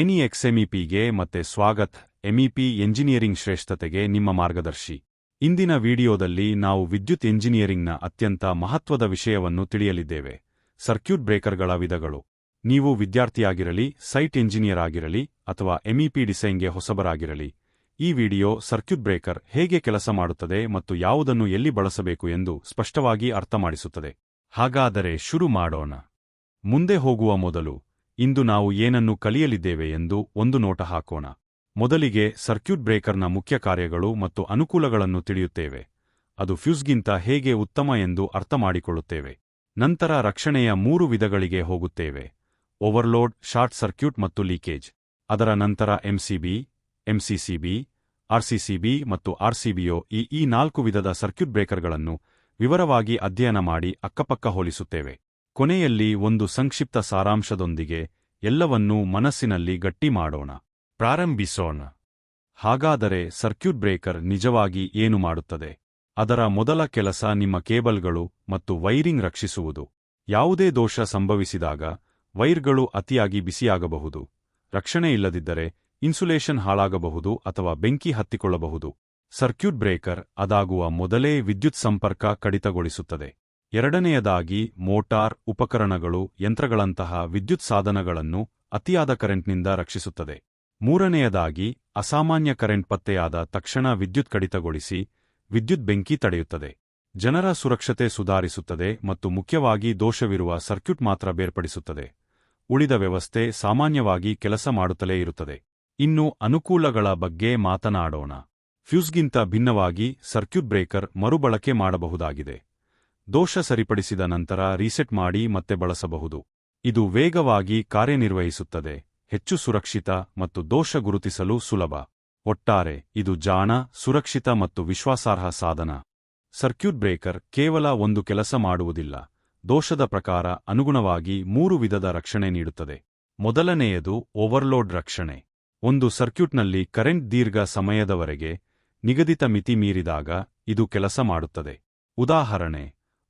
ಎನ್ಇಎಕ್ಸ್ ಎಂಇಪಿಗೆ ಮತ್ತೆ ಸ್ವಾಗತ. MEP engineering ಶ್ರೇಷ್ಠತೆಗೆ ನಿಮ್ಮ ಮಾರ್ಗದರ್ಶಿ. ಇಂದಿನ ವಿಡಿಯೋದಲ್ಲಿ ನಾವು ವಿದ್ಯುತ್ ಎಂಜಿನಿಯರಿಂಗ್ನ ಅತ್ಯಂತ ಮಹತ್ವದ ವಿಷಯವನ್ನು ತಿಳಿಯಲಿದ್ದೇವೆ: ಸರ್ಕ್ಯೂಟ್ ಬ್ರೇಕರ್ಗಳ ವಿಧಗಳು. ನೀವು ವಿದ್ಯಾರ್ಥಿಯಾಗಿರಲಿ, ಸೈಟ್ ಎಂಜಿನಿಯರ್ ಆಗಿರಲಿ ಅಥವಾ ಎಂಇಪಿ ಡಿಸೈನ್ಗೆ ಹೊಸಬರಾಗಿರಲಿ, ಈ ವಿಡಿಯೋ ಸರ್ಕ್ಯೂಟ್ ಬ್ರೇಕರ್ ಹೇಗೆ ಕೆಲಸ ಮಾಡುತ್ತದೆ ಮತ್ತು ಯಾವುದನ್ನು ಎಲ್ಲಿ ಬಳಸಬೇಕು ಎಂದು ಸ್ಪಷ್ಟವಾಗಿ ಅರ್ಥಮಾಡಿಸುತ್ತದೆ. ಹಾಗಾದರೆ ಶುರು ಮಾಡೋಣ. ಮುಂದೆ ಹೋಗುವ ಮೊದಲು ಇಂದು ನಾವು ಏನನ್ನು ಕಲಿಯಲಿದ್ದೇವೆ ಎಂದು ಒಂದು ನೋಟ ಹಾಕೋಣ. ಮೊದಲಿಗೆ ಸರ್ಕ್ಯೂಟ್ ಬ್ರೇಕರ್ನ ಮುಖ್ಯ ಕಾರ್ಯಗಳು ಮತ್ತು ಅನುಕೂಲಗಳನ್ನು ತಿಳಿಯುತ್ತೇವೆ. ಅದು ಫ್ಯೂಸ್ಗಿಂತ ಹೇಗೆ ಉತ್ತಮ ಎಂದು ಅರ್ಥಮಾಡಿಕೊಳ್ಳುತ್ತೇವೆ. ನಂತರ ರಕ್ಷಣೆಯ 3 ವಿಧಗಳಿಗೆ ಹೋಗುತ್ತೇವೆ: ಓವರ್ಲೋಡ್, ಶಾರ್ಟ್ ಸರ್ಕ್ಯೂಟ್ ಮತ್ತು ಲೀಕೇಜ್. ಅದರ ನಂತರ ಎಂಸಿಬಿ, ಎಂಸಿಸಿಬಿ, ಆರ್ಸಿಸಿಬಿ ಮತ್ತು ಆರ್ಸಿಬಿಒ ಈ 4 ವಿಧದ ಸರ್ಕ್ಯೂಟ್ ಬ್ರೇಕರ್ಗಳನ್ನು ವಿವರವಾಗಿ ಅಧ್ಯಯನ ಮಾಡಿ ಅಕ್ಕಪಕ್ಕ ಹೋಲಿಸುತ್ತೇವೆ. ಕೊನೆಯಲ್ಲಿ ಒಂದು ಸಂಕ್ಷಿಪ್ತ ಸಾರಾಂಶದೊಂದಿಗೆ ಎಲ್ಲವನ್ನೂ ಮನಸ್ಸಿನಲ್ಲಿ ಗಟ್ಟಿ ಮಾಡೋಣ. ಪ್ರಾರಂಭಿಸೋಣ. ಹಾಗಾದರೆ ಸರ್ಕ್ಯೂಟ್ ಬ್ರೇಕರ್ ನಿಜವಾಗಿ ಏನು ಮಾಡುತ್ತದೆ? ಅದರ ಮೊದಲ ಕೆಲಸ ನಿಮ್ಮ ಕೇಬಲ್ಗಳು ಮತ್ತು ವೈರಿಂಗ್ ರಕ್ಷಿಸುವುದು. ಯಾವುದೇ ದೋಷ ಸಂಭವಿಸಿದಾಗ ವೈರ್ಗಳು ಅತಿಯಾಗಿ ಬಿಸಿಯಾಗಬಹುದು, ರಕ್ಷಣೆ ಇಲ್ಲದಿದ್ದರೆ ಇನ್ಸುಲೇಷನ್ ಹಾಳಾಗಬಹುದು ಅಥವಾ ಬೆಂಕಿ ಹತ್ತಿಕೊಳ್ಳಬಹುದು. ಸರ್ಕ್ಯೂಟ್ ಬ್ರೇಕರ್ ಅದಾಗುವ ಮೊದಲೇ ವಿದ್ಯುತ್ ಸಂಪರ್ಕ ಕಡಿತಗೊಳಿಸುತ್ತದೆ. ಎರಡನೆಯದಾಗಿ, ಮೋಟಾರ್, ಉಪಕರಣಗಳು, ಯಂತ್ರಗಳಂತಹ ವಿದ್ಯುತ್ ಸಾಧನಗಳನ್ನು ಅತಿಯಾದ ಕರೆಂಟ್ನಿಂದ ರಕ್ಷಿಸುತ್ತದೆ. ಮೂರನೆಯದಾಗಿ, ಅಸಾಮಾನ್ಯ ಕರೆಂಟ್ ಪತ್ತೆಯಾದ ತಕ್ಷಣ ವಿದ್ಯುತ್ ಕಡಿತಗೊಳಿಸಿ ವಿದ್ಯುತ್ ಬೆಂಕಿ ತಡೆಯುತ್ತದೆ. ಜನರ ಸುರಕ್ಷತೆ ಸುಧಾರಿಸುತ್ತದೆ ಮತ್ತು ಮುಖ್ಯವಾಗಿ ದೋಷವಿರುವ ಸರ್ಕ್ಯೂಟ್ ಮಾತ್ರ ಬೇರ್ಪಡಿಸುತ್ತದೆ. ಉಳಿದ ವ್ಯವಸ್ಥೆ ಸಾಮಾನ್ಯವಾಗಿ ಕೆಲಸ ಮಾಡುತ್ತಲೇ ಇರುತ್ತದೆ. ಇನ್ನು ಅನುಕೂಲಗಳ ಬಗ್ಗೆ ಮಾತನಾಡೋಣ. ಫ್ಯೂಸ್ಗಿಂತ ಭಿನ್ನವಾಗಿ ಸರ್ಕ್ಯೂಟ್ ಬ್ರೇಕರ್ ಮರುಬಳಕೆ ಮಾಡಬಹುದಾಗಿದೆ. ದೋಷ ಸರಿಪಡಿಸಿದ ನಂತರ ರೀಸೆಟ್ ಮಾಡಿ ಮತ್ತೆ ಬಳಸಬಹುದು. ಇದು ವೇಗವಾಗಿ ಕಾರ್ಯನಿರ್ವಹಿಸುತ್ತದೆ, ಹೆಚ್ಚು ಸುರಕ್ಷಿತ ಮತ್ತು ದೋಷ ಗುರುತಿಸಲು ಸುಲಭ. ಒಟ್ಟಾರೆ ಇದು ಜಾಣ, ಸುರಕ್ಷಿತ ಮತ್ತು ವಿಶ್ವಾಸಾರ್ಹ ಸಾಧನ. ಸರ್ಕ್ಯೂಟ್ ಬ್ರೇಕರ್ ಕೇವಲ ಒಂದು ಕೆಲಸ ಮಾಡುವುದಿಲ್ಲ, ದೋಷದ ಪ್ರಕಾರ ಅನುಗುಣವಾಗಿ 3 ವಿಧದ ರಕ್ಷಣೆ ನೀಡುತ್ತದೆ. ಮೊದಲನೆಯದು ಓವರ್ಲೋಡ್ ರಕ್ಷಣೆ. ಒಂದು ಸರ್ಕ್ಯೂಟ್ನಲ್ಲಿ ಕರೆಂಟ್ ದೀರ್ಘ ಸಮಯದವರೆಗೆ ನಿಗದಿತ ಮಿತಿ ಮೀರಿದಾಗ ಇದು ಕೆಲಸ ಮಾಡುತ್ತದೆ. ಉದಾಹರಣೆ: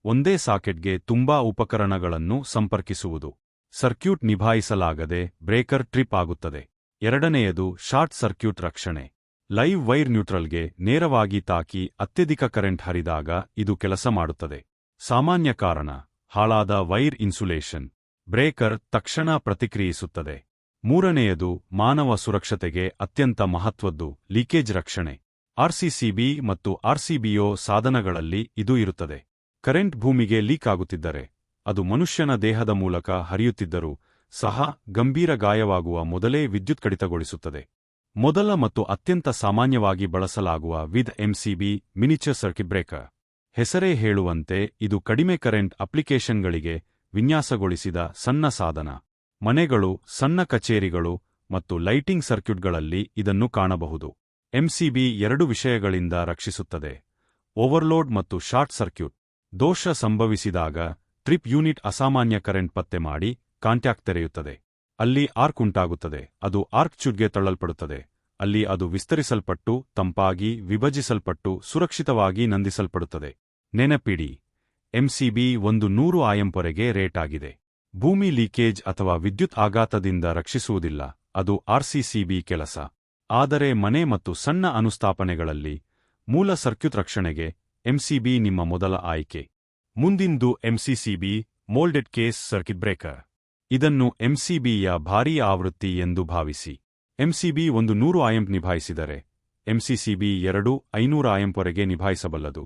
ಒಂದೇ ಸಾಕೆಟ್ಗೆ ತುಂಬಾ ಉಪಕರಣಗಳನ್ನು ಸಂಪರ್ಕಿಸುವುದು. ಸರ್ಕ್ಯೂಟ್ ನಿಭಾಯಿಸಲಾಗದೆ ಬ್ರೇಕರ್ ಟ್ರಿಪ್ ಆಗುತ್ತದೆ. ಎರಡನೆಯದು ಶಾರ್ಟ್ ಸರ್ಕ್ಯೂಟ್ ರಕ್ಷಣೆ. ಲೈವ್ ವೈರ್ ನ್ಯೂಟ್ರಲ್ಗೆ ನೇರವಾಗಿ ತಾಕಿ ಅತ್ಯಧಿಕ ಕರೆಂಟ್ ಹರಿದಾಗ ಇದು ಕೆಲಸ ಮಾಡುತ್ತದೆ. ಸಾಮಾನ್ಯ ಕಾರಣ: ಹಾಳಾದ ವೈರ್ ಇನ್ಸುಲೇಷನ್. ಬ್ರೇಕರ್ ತಕ್ಷಣ ಪ್ರತಿಕ್ರಿಯಿಸುತ್ತದೆ. ಮೂರನೆಯದು ಮಾನವ ಸುರಕ್ಷತೆಗೆ ಅತ್ಯಂತ ಮಹತ್ವದ್ದು: ಲೀಕೇಜ್ ರಕ್ಷಣೆ. ಆರ್ಸಿಸಿಬಿ ಮತ್ತು ಆರ್ಸಿಬಿಒ ಸಾಧನಗಳಲ್ಲಿ ಇದು ಇರುತ್ತದೆ. ಕರೆಂಟ್ ಭೂಮಿಗೆ ಲೀಕ್ ಆಗುತ್ತಿದ್ದರೆ, ಅದು ಮನುಷ್ಯನ ದೇಹದ ಮೂಲಕ ಹರಿಯುತ್ತಿದ್ದರೂ ಸಹ ಗಂಭೀರ ಗಾಯವಾಗುವ ಮೊದಲೇ ವಿದ್ಯುತ್ ಕಡಿತಗೊಳಿಸುತ್ತದೆ. ಮೊದಲ ಮತ್ತು ಅತ್ಯಂತ ಸಾಮಾನ್ಯವಾಗಿ ಬಳಸಲಾಗುವ ವಿಧ್ ಎಂಸಿಬಿ, ಮಿನಿಚರ್ ಸರ್ಕ್ಯೂಟ್ ಬ್ರೇಕರ್. ಹೆಸರೇ ಹೇಳುವಂತೆ ಇದು ಕಡಿಮೆ ಕರೆಂಟ್ ಅಪ್ಲಿಕೇಶನ್ಗಳಿಗೆ ವಿನ್ಯಾಸಗೊಳಿಸಿದ ಸಣ್ಣ ಸಾಧನ. ಮನೆಗಳು, ಸಣ್ಣ ಕಚೇರಿಗಳು ಮತ್ತು ಲೈಟಿಂಗ್ ಸರ್ಕ್ಯೂಟ್ಗಳಲ್ಲಿ ಇದನ್ನು ಕಾಣಬಹುದು. ಎಂಸಿಬಿ 2 ವಿಷಯಗಳಿಂದ ರಕ್ಷಿಸುತ್ತದೆ: ಓವರ್ಲೋಡ್ ಮತ್ತು ಶಾರ್ಟ್ ಸರ್ಕ್ಯೂಟ್. ದೋಷ ಸಂಭವಿಸಿದಾಗ ಟ್ರಿಪ್ ಯೂನಿಟ್ ಅಸಾಮಾನ್ಯ ಕರೆಂಟ್ ಪತ್ತೆ ಮಾಡಿ ಕಾಂಟ್ಯಾಕ್ಟ್ ತೆರೆಯುತ್ತದೆ. ಅಲ್ಲಿ ಆರ್ಕ್ ಉಂಟಾಗುತ್ತದೆ, ಅದು ಆರ್ಕ್ ಚ್ಯೂಬ್ಗೆ ತಳ್ಳಲ್ಪಡುತ್ತದೆ. ಅಲ್ಲಿ ಅದು ವಿಸ್ತರಿಸಲ್ಪಟ್ಟು, ತಂಪಾಗಿ, ವಿಭಜಿಸಲ್ಪಟ್ಟು ಸುರಕ್ಷಿತವಾಗಿ ನಂದಿಸಲ್ಪಡುತ್ತದೆ. ನೆನಪಿಡಿ, ಎಂಸಿಬಿ 100 ಆಯಂಪೊರೆಗೆ ರೇಟ್ ಆಗಿದೆ. ಭೂಮಿ ಲೀಕೇಜ್ ಅಥವಾ ವಿದ್ಯುತ್ ಆಘಾತದಿಂದ ರಕ್ಷಿಸುವುದಿಲ್ಲ, ಅದು ಆರ್ಸಿಸಿಬಿ ಕೆಲಸ. ಆದರೆ ಮನೆ ಮತ್ತು ಸಣ್ಣ ಅನುಸ್ಥಾಪನೆಗಳಲ್ಲಿ ಮೂಲ ಸರ್ಕ್ಯೂಟ್ ರಕ್ಷಣೆಗೆ ಎಂಸಿಬಿ ನಿಮ್ಮ ಮೊದಲ ಆಯ್ಕೆ. ಮುಂದಿಂದು ಎಂಸಿಸಿಬಿ, ಮೋಲ್ಡೆಡ್ ಕೇಸ್ ಸರ್ಕ್ಯೂಟ್ ಬ್ರೇಕರ್. ಇದನ್ನು ಎಂಸಿಬಿಯ ಭಾರೀ ಆವೃತ್ತಿ ಎಂದು ಭಾವಿಸಿ. ಎಂಸಿಬಿ 100 ಆಯಂಪ್ ನಿಭಾಯಿಸಿದರೆ, ಎಂಸಿಸಿಬಿ 2 500 ಆಯಂಪ್ವರೆಗೆ ನಿಭಾಯಿಸಬಲ್ಲದು.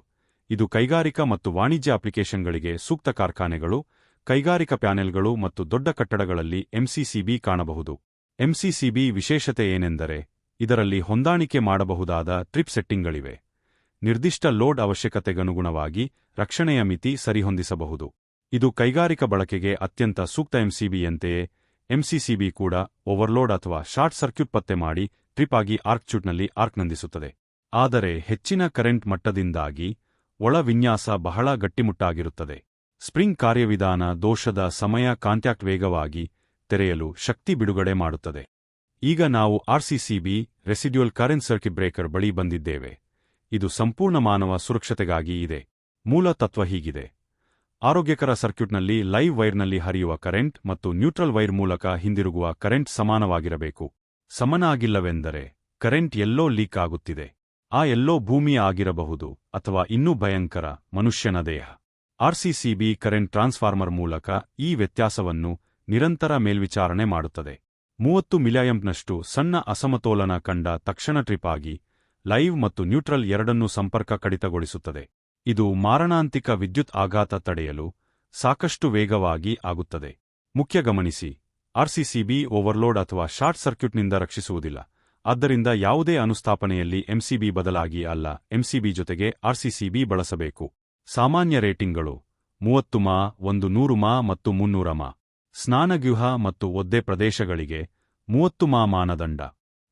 ಇದು ಕೈಗಾರಿಕಾ ಮತ್ತು ವಾಣಿಜ್ಯ ಅಪ್ಲಿಕೇಶನ್ಗಳಿಗೆ ಸೂಕ್ತ. ಕಾರ್ಖಾನೆಗಳು, ಕೈಗಾರಿಕಾ ಪ್ಯಾನೆಲ್ಗಳು ಮತ್ತು ದೊಡ್ಡ ಕಟ್ಟಡಗಳಲ್ಲಿ ಎಂಸಿಸಿಬಿ ಕಾಣಬಹುದು. ಎಂಸಿಸಿಬಿ ವಿಶೇಷತೆ ಏನೆಂದರೆ, ಇದರಲ್ಲಿ ಹೊಂದಾಣಿಕೆ ಮಾಡಬಹುದಾದ ಟ್ರಿಪ್ ಸೆಟ್ಟಿಂಗ್ಗಳಿವೆ. ನಿರ್ದಿಷ್ಟ ಲೋಡ್ ಅವಶ್ಯಕತೆಗನುಗುಣವಾಗಿ ರಕ್ಷಣೆಯ ಮಿತಿ ಸರಿಹೊಂದಿಸಬಹುದು. ಇದು ಕೈಗಾರಿಕಾ ಬಳಕೆಗೆ ಅತ್ಯಂತ ಸೂಕ್ತ. ಎಂಸಿಬಿಯಂತೆಯೇ ಎಂಸಿಸಿಬಿ ಕೂಡ ಓವರ್ಲೋಡ್ ಅಥವಾ ಶಾರ್ಟ್ ಸರ್ಕ್ಯೂಟ್ ಪತ್ತೆ ಮಾಡಿ ಟ್ರಿಪ್ ಆಗಿ ಆರ್ಕ್ ಚ್ಯೂಬ್ನಲ್ಲಿ ಆರ್ಕ್ ನಂದಿಸುತ್ತದೆ. ಆದರೆ ಹೆಚ್ಚಿನ ಕರೆಂಟ್ ಮಟ್ಟದಿಂದಾಗಿ ಒಳ ವಿನ್ಯಾಸ ಬಹಳ ಗಟ್ಟಿಮುಟ್ಟಾಗಿರುತ್ತದೆ. ಸ್ಪ್ರಿಂಗ್ ಕಾರ್ಯವಿಧಾನ ದೋಷದ ಸಮಯ ಕಾಂಟ್ಯಾಕ್ಟ್ ವೇಗವಾಗಿ ತೆರೆಯಲು ಶಕ್ತಿ ಬಿಡುಗಡೆ ಮಾಡುತ್ತದೆ. ಈಗ ನಾವು ಆರ್ಸಿಸಿಬಿ, ರೆಸಿಡ್ಯುಯಲ್ ಕರೆಂಟ್ ಸರ್ಕ್ಯೂಟ್ ಬ್ರೇಕರ್ ಬಳಿ ಬಂದಿದ್ದೇವೆ. ಇದು ಸಂಪೂರ್ಣ ಮಾನವ ಸುರಕ್ಷತೆಗಾಗಿ ಇದೆ. ಮೂಲ ತತ್ವ ಹೀಗಿದೆ: ಆರೋಗ್ಯಕರ ಸರ್ಕ್ಯೂಟ್ನಲ್ಲಿ ಲೈವ್ ವೈರ್ನಲ್ಲಿ ಹರಿಯುವ ಕರೆಂಟ್ ಮತ್ತು ನ್ಯೂಟ್ರಲ್ ವೈರ್ ಮೂಲಕ ಹಿಂದಿರುಗುವ ಕರೆಂಟ್ ಸಮಾನವಾಗಿರಬೇಕು. ಸಮನಾಗಿಲ್ಲವೆಂದರೆ ಕರೆಂಟ್ ಎಲ್ಲೋ ಲೀಕ್ ಆಗುತ್ತಿದೆ. ಆ ಎಲ್ಲೋ ಭೂಮಿ ಆಗಿರಬಹುದು ಅಥವಾ ಇನ್ನೂ ಭಯಂಕರ ಮನುಷ್ಯನ ದೇಹ. ಆರ್ಸಿಸಿಬಿ ಕರೆಂಟ್ ಟ್ರಾನ್ಸ್ಫಾರ್ಮರ್ ಮೂಲಕ ಈ ವ್ಯತ್ಯಾಸವನ್ನು ನಿರಂತರ ಮೇಲ್ವಿಚಾರಣೆ ಮಾಡುತ್ತದೆ. 30 ಮಿಲಿಯಾಂಪ್ನಷ್ಟು ಸಣ್ಣ ಅಸಮತೋಲನ ಕಂಡ ತಕ್ಷಣ ಟ್ರಿಪ್ ಆಗಿ ಲೈವ್ ಮತ್ತು ನ್ಯೂಟ್ರಲ್ ಎರಡನ್ನೂ ಸಂಪರ್ಕ ಕಡಿತಗೊಳಿಸುತ್ತದೆ. ಇದು ಮಾರಣಾಂತಿಕ ವಿದ್ಯುತ್ ಆಘಾತ ತಡೆಯಲು ಸಾಕಷ್ಟು ವೇಗವಾಗಿ ಆಗುತ್ತದೆ. ಮುಖ್ಯ ಗಮನಿಸಿ, ಆರ್ಸಿಸಿಬಿ ಓವರ್ಲೋಡ್ ಅಥವಾ ಶಾರ್ಟ್ ಸರ್ಕ್ಯೂಟ್ನಿಂದ ರಕ್ಷಿಸುವುದಿಲ್ಲ. ಆದ್ದರಿಂದ ಯಾವುದೇ ಅನುಸ್ಥಾಪನೆಯಲ್ಲಿ ಎಂಸಿಬಿ ಬದಲಾಗಿ ಅಲ್ಲ, ಎಂಸಿಬಿ ಜೊತೆಗೆ ಆರ್ಸಿಸಿಬಿ ಬಳಸಬೇಕು. ಸಾಮಾನ್ಯ ರೇಟಿಂಗ್ಗಳು 30 ಮಾ, 100 ಮಾ ಮತ್ತು 300 ಮಾ. ಸ್ನಾನಗೃಹ ಮತ್ತು ಒದ್ದೆ ಪ್ರದೇಶಗಳಿಗೆ 30 ಮಾ ಮಾನದಂಡ.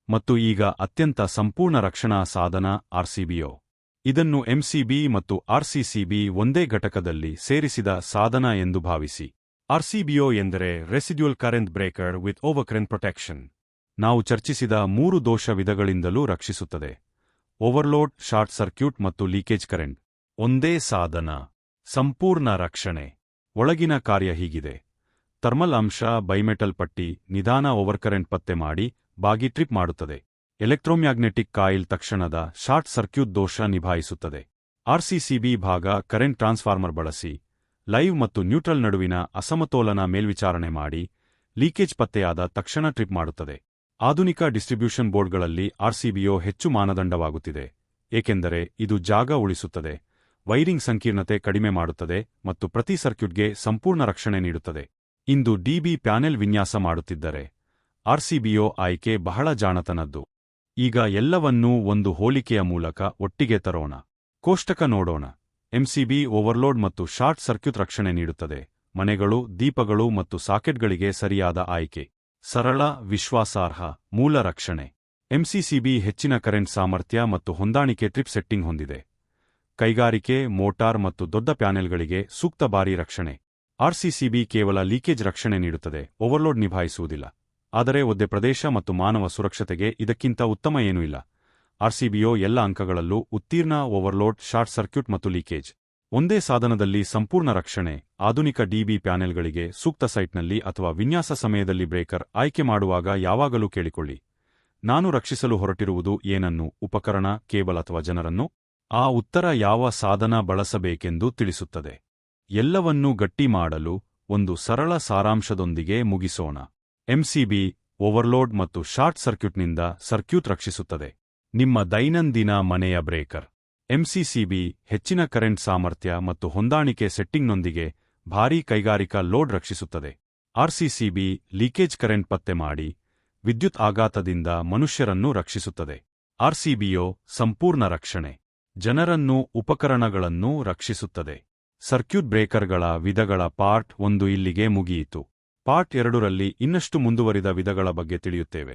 ಮತ್ತು ಈಗ ಅತ್ಯಂತ ಸಂಪೂರ್ಣ ರಕ್ಷಣಾ ಸಾಧನ ಆರ್ಸಿಬಿಒ. ಇದನ್ನು ಎಂಸಿಬಿ ಮತ್ತು ಆರ್ಸಿಸಿಬಿ ಒಂದೇ ಘಟಕದಲ್ಲಿ ಸೇರಿಸಿದ ಸಾಧನ ಎಂದು ಭಾವಿಸಿ. ಆರ್ಸಿಬಿಒ ಎಂದರೆ residual current breaker with overcurrent protection. ನಾವು ಚರ್ಚಿಸಿದ 3 ದೋಷ ವಿಧಗಳಿಂದಲೂ ರಕ್ಷಿಸುತ್ತದೆ: ಓವರ್ಲೋಡ್, ಶಾರ್ಟ್ ಸರ್ಕ್ಯೂಟ್ ಮತ್ತು ಲೀಕೇಜ್ ಕರೆಂಟ್. ಒಂದೇ ಸಾಧನ, ಸಂಪೂರ್ಣ ರಕ್ಷಣೆ. ಒಳಗಿನ ಕಾರ್ಯ ಹೀಗಿದೆ: ಥರ್ಮಲ್ ಅಂಶ ಬೈಮೆಟಲ್ ಪಟ್ಟಿ ನಿಧಾನ ಓವರ್ಕರೆಂಟ್ ಪತ್ತೆ ಮಾಡಿ ಬಾಗಿ ಟ್ರಿಪ್ ಮಾಡುತ್ತದೆ. ಎಲೆಕ್ಟ್ರೋಮ್ಯಾಗ್ನೆಟಿಕ್ ಕಾಯಿಲ್ ತಕ್ಷಣದ ಶಾರ್ಟ್ ಸರ್ಕ್ಯೂಟ್ ದೋಷ ನಿಭಾಯಿಸುತ್ತದೆ. ಆರ್ಸಿಸಿಬಿ ಭಾಗ ಕರೆಂಟ್ ಟ್ರಾನ್ಸ್ಫಾರ್ಮರ್ ಬಳಸಿ ಲೈವ್ ಮತ್ತು ನ್ಯೂಟ್ರಲ್ ನಡುವಿನ ಅಸಮತೋಲನ ಮೇಲ್ವಿಚಾರಣೆ ಮಾಡಿ ಲೀಕೇಜ್ ಪತ್ತೆಯಾದ ತಕ್ಷಣ ಟ್ರಿಪ್ ಮಾಡುತ್ತದೆ. ಆಧುನಿಕ ಡಿಸ್ಟ್ರಿಬ್ಯೂಷನ್ ಬೋರ್ಡ್ಗಳಲ್ಲಿ ಆರ್ಸಿಬಿಒ ಹೆಚ್ಚು ಮಾನದಂಡವಾಗುತ್ತಿದೆ, ಏಕೆಂದರೆ ಇದು ಜಾಗ ಉಳಿಸುತ್ತದೆ, ವೈರಿಂಗ್ ಸಂಕೀರ್ಣತೆ ಕಡಿಮೆ ಮಾಡುತ್ತದೆ ಮತ್ತು ಪ್ರತಿ ಸರ್ಕ್ಯೂಟ್ಗೆ ಸಂಪೂರ್ಣ ರಕ್ಷಣೆ ನೀಡುತ್ತದೆ. ಇಂದು ಡಿಬಿ ಪ್ಯಾನೆಲ್ ವಿನ್ಯಾಸ ಮಾಡುತ್ತಿದ್ದರೆ ಆರ್ಸಿಬಿಒ ಆಯ್ಕೆ ಬಹಳ ಜಾಣತನದ್ದು. ಈಗ ಎಲ್ಲವನ್ನೂ ಒಂದು ಹೋಲಿಕೆಯ ಮೂಲಕ ಒಟ್ಟಿಗೆ ತರೋಣ. ಕೋಷ್ಟಕ ನೋಡೋಣ. ಎಂಸಿಬಿ ಓವರ್ಲೋಡ್ ಮತ್ತು ಶಾರ್ಟ್ ಸರ್ಕ್ಯೂಟ್ ರಕ್ಷಣೆ ನೀಡುತ್ತದೆ. ಮನೆಗಳು, ದೀಪಗಳು ಮತ್ತು ಸಾಕೆಟ್ಗಳಿಗೆ ಸರಿಯಾದ ಆಯ್ಕೆ. ಸರಳ, ವಿಶ್ವಾಸಾರ್ಹ, ಮೂಲ ರಕ್ಷಣೆ. ಎಂಸಿಸಿಬಿ ಹೆಚ್ಚಿನ ಕರೆಂಟ್ ಸಾಮರ್ಥ್ಯ ಮತ್ತು ಹೊಂದಾಣಿಕೆ ಟ್ರಿಪ್ ಸೆಟ್ಟಿಂಗ್ ಹೊಂದಿದೆ. ಕೈಗಾರಿಕೆ, ಮೋಟಾರ್ ಮತ್ತು ದೊಡ್ಡ ಪ್ಯಾನೆಲ್ಗಳಿಗೆ ಸೂಕ್ತ ಭಾರೀ ರಕ್ಷಣೆ. ಆರ್ಸಿಸಿಬಿ ಕೇವಲ ಲೀಕೇಜ್ ರಕ್ಷಣೆ ನೀಡುತ್ತದೆ, ಓವರ್ಲೋಡ್ ನಿಭಾಯಿಸುವುದಿಲ್ಲ. ಆದರೆ ಒದ್ದೆ ಪ್ರದೇಶ ಮತ್ತು ಮಾನವ ಸುರಕ್ಷತೆಗೆ ಇದಕ್ಕಿಂತ ಉತ್ತಮ ಏನೂ ಇಲ್ಲ. ಆರ್ಸಿಬಿಒ ಎಲ್ಲ ಅಂಕಗಳಲ್ಲೂ ಉತ್ತೀರ್ಣ: ಓವರ್ಲೋಡ್, ಶಾರ್ಟ್ ಸರ್ಕ್ಯೂಟ್ ಮತ್ತು ಲೀಕೇಜ್. ಒಂದೇ ಸಾಧನದಲ್ಲಿ ಸಂಪೂರ್ಣ ರಕ್ಷಣೆ. ಆಧುನಿಕ ಡಿಬಿ ಪ್ಯಾನೆಲ್ಗಳಿಗೆ ಸೂಕ್ತ ಸೈಟ್ನಲ್ಲಿ ಅಥವಾ ವಿನ್ಯಾಸ ಸಮಯದಲ್ಲಿ ಬ್ರೇಕರ್ ಆಯ್ಕೆ ಮಾಡುವಾಗ ಯಾವಾಗಲೂ ಕೇಳಿಕೊಳ್ಳಿ: ನಾನು ರಕ್ಷಿಸಲು ಹೊರಟಿರುವುದು ಏನನ್ನು, ಉಪಕರಣ, ಕೇಬಲ್ ಅಥವಾ ಜನರನ್ನು? ಆ ಉತ್ತರ ಯಾವ ಸಾಧನ ಬಳಸಬೇಕೆಂದು ತಿಳಿಸುತ್ತದೆ. ಎಲ್ಲವನ್ನೂ ಗಟ್ಟಿ ಮಾಡಲು ಒಂದು ಸರಳ ಸಾರಾಂಶದೊಂದಿಗೆ ಮುಗಿಸೋಣ. ಎಂಸಿಬಿ ಓವರ್ಲೋಡ್ ಮತ್ತು ಶಾರ್ಟ್ ಸರ್ಕ್ಯೂಟ್ನಿಂದ ಸರ್ಕ್ಯೂಟ್ ರಕ್ಷಿಸುತ್ತದೆ. ನಿಮ್ಮ ದೈನಂದಿನ ಮನೆಯ ಬ್ರೇಕರ್. ಎಂಸಿಸಿಬಿ ಹೆಚ್ಚಿನ ಕರೆಂಟ್ ಸಾಮರ್ಥ್ಯ ಮತ್ತು ಹೊಂದಾಣಿಕೆ ಸೆಟ್ಟಿಂಗ್ನೊಂದಿಗೆ ಭಾರೀ ಕೈಗಾರಿಕಾ ಲೋಡ್ ರಕ್ಷಿಸುತ್ತದೆ. ಆರ್ಸಿಸಿಬಿ ಲೀಕೇಜ್ ಕರೆಂಟ್ ಪತ್ತೆ ಮಾಡಿ ವಿದ್ಯುತ್ ಆಘಾತದಿಂದ ಮನುಷ್ಯರನ್ನು ರಕ್ಷಿಸುತ್ತದೆ. ಆರ್ಸಿಬಿಒ ಸಂಪೂರ್ಣ ರಕ್ಷಣೆ, ಜನರನ್ನೂ ಉಪಕರಣಗಳನ್ನೂ ರಕ್ಷಿಸುತ್ತದೆ. ಸರ್ಕ್ಯೂಟ್ ಬ್ರೇಕರ್ಗಳ ವಿಧಗಳ ಪಾರ್ಟ್ 1 ಇಲ್ಲಿಗೆ ಮುಗಿಯಿತು. ಪಾರ್ಟ್ 2ರಲ್ಲಿ ಇನ್ನಷ್ಟು ಮುಂದುವರಿದ ವಿಧಗಳ ಬಗ್ಗೆ ತಿಳಿಯುತ್ತೇವೆ.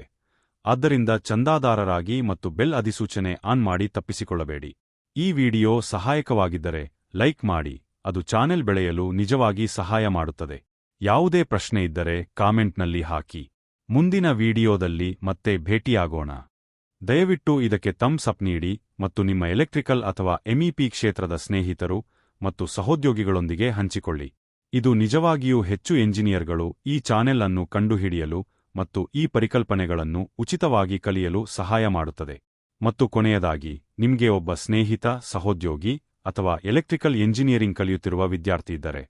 ಆದ್ದರಿಂದ ಚಂದಾದಾರರಾಗಿ ಮತ್ತು ಬೆಲ್ ಅಧಿಸೂಚನೆ ಆನ್ ಮಾಡಿ ತಪ್ಪಿಸಿಕೊಳ್ಳಬೇಡಿ. ಈ ವಿಡಿಯೋ ಸಹಾಯಕವಾಗಿದ್ದರೆ ಲೈಕ್ ಮಾಡಿ, ಅದು ಚಾನೆಲ್ ಬೆಳೆಯಲು ನಿಜವಾಗಿ ಸಹಾಯ ಮಾಡುತ್ತದೆ. ಯಾವುದೇ ಪ್ರಶ್ನೆ ಇದ್ದರೆ ಕಾಮೆಂಟ್ನಲ್ಲಿ ಹಾಕಿ. ಮುಂದಿನ ವಿಡಿಯೋದಲ್ಲಿ ಮತ್ತೆ ಭೇಟಿಯಾಗೋಣ. ದಯವಿಟ್ಟು ಇದಕ್ಕೆ ಥಮ್ಸ್ ಅಪ್ ನೀಡಿ ಮತ್ತು ನಿಮ್ಮ ಎಲೆಕ್ಟ್ರಿಕಲ್ ಅಥವಾ ಎಂಇಪಿ ಕ್ಷೇತ್ರದ ಸ್ನೇಹಿತರು ಮತ್ತು ಸಹೋದ್ಯೋಗಿಗಳೊಂದಿಗೆ ಹಂಚಿಕೊಳ್ಳಿ. ಇದು ನಿಜವಾಗಿಯೂ ಹೆಚ್ಚು ಎಂಜಿನಿಯರ್ಗಳು ಈ ಚಾನೆಲ್ ಅನ್ನು ಕಂಡುಹಿಡಿಯಲು ಮತ್ತು ಈ ಪರಿಕಲ್ಪನೆಗಳನ್ನು ಉಚಿತವಾಗಿ ಕಲಿಯಲು ಸಹಾಯ ಮಾಡುತ್ತದೆ. ಮತ್ತು ಕೊನೆಯದಾಗಿ, ನಿಮ್ಗೆ ಒಬ್ಬ ಸ್ನೇಹಿತ, ಸಹೋದ್ಯೋಗಿ ಅಥವಾ ಎಲೆಕ್ಟ್ರಿಕಲ್ ಎಂಜಿನಿಯರಿಂಗ್ ಕಲಿಯುತ್ತಿರುವ ವಿದ್ಯಾರ್ಥಿ ಇದ್ದರೆ,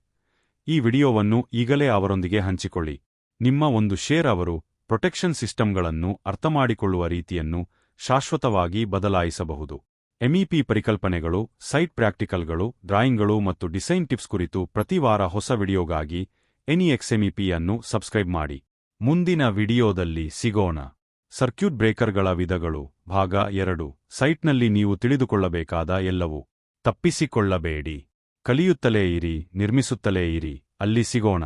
ಈ ವಿಡಿಯೋವನ್ನು ಈಗಲೇ ಅವರೊಂದಿಗೆ ಹಂಚಿಕೊಳ್ಳಿ. ನಿಮ್ಮ ಒಂದು ಶೇರ್ ಅವರು ಪ್ರೊಟೆಕ್ಷನ್ ಸಿಸ್ಟಮ್ಗಳನ್ನು ಅರ್ಥಮಾಡಿಕೊಳ್ಳುವ ರೀತಿಯನ್ನು ಶಾಶ್ವತವಾಗಿ ಬದಲಾಯಿಸಬಹುದು. ಎಂಇಪಿ ಪರಿಕಲ್ಪನೆಗಳು, ಸೈಟ್ ಪ್ರಾಕ್ಟಿಕಲ್ಗಳು, ಡ್ರಾಯಿಂಗ್ಗಳು ಮತ್ತು ಡಿಸೈನ್ ಟಿಪ್ಸ್ ಕುರಿತು ಪ್ರತಿ ವಾರ ಹೊಸ ವಿಡಿಯೋಗಾಗಿ ಎನ್ಇಎಕ್ಸ್ಎಂಇಪಿ ಅನ್ನು ಸಬ್ಸ್ಕ್ರೈಬ್ ಮಾಡಿ. ಮುಂದಿನ ವಿಡಿಯೋದಲ್ಲಿ ಸಿಗೋಣ. ಸರ್ಕ್ಯೂಟ್ ಬ್ರೇಕರ್ಗಳ ವಿಧಗಳು ಭಾಗ 2. ಸೈಟ್ನಲ್ಲಿ ನೀವು ತಿಳಿದುಕೊಳ್ಳಬೇಕಾದ ಎಲ್ಲವೂ. ತಪ್ಪಿಸಿಕೊಳ್ಳಬೇಡಿ. ಕಲಿಯುತ್ತಲೇ ಇರಿ, ನಿರ್ಮಿಸುತ್ತಲೇ ಇರಿ. ಅಲ್ಲಿ ಸಿಗೋಣ.